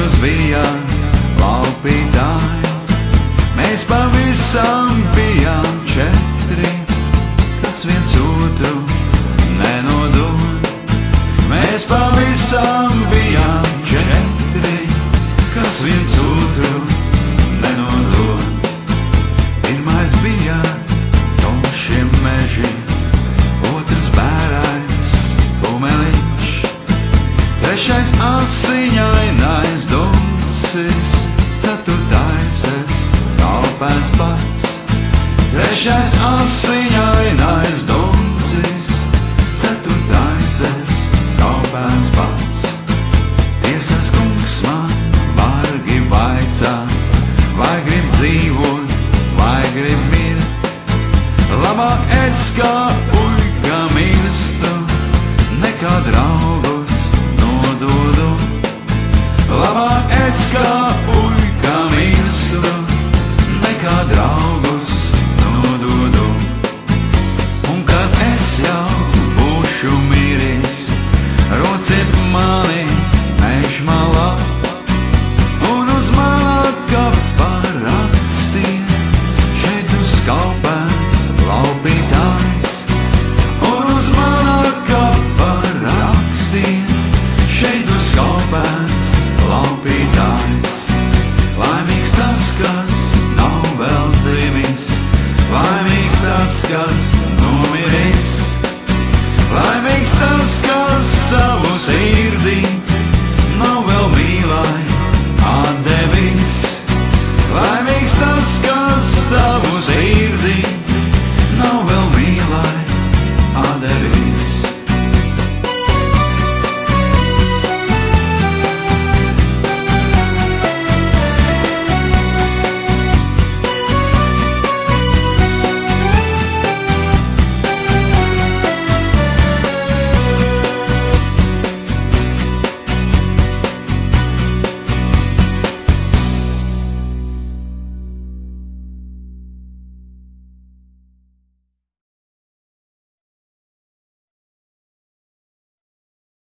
jūs bijāt laupītāji. Mēs pavisam bijām četri, kas viens otru nenodod. Mēs pavisam bijām četri, kas viens otru nenodod. Pirmais bija tumšie meži, otrs bērājs pumeliņš, trešais asiņainais duncis, ceturtais es kalpēns pats. Trešais asiņainais duncis, ceturtais es kalpēns pats. Tiesas kungs man bargi vaicā, vai grib dzīvot, vai grib mirt. Labāk es kā puika mirstu, nekā draugus nododu. Labāk es kā puika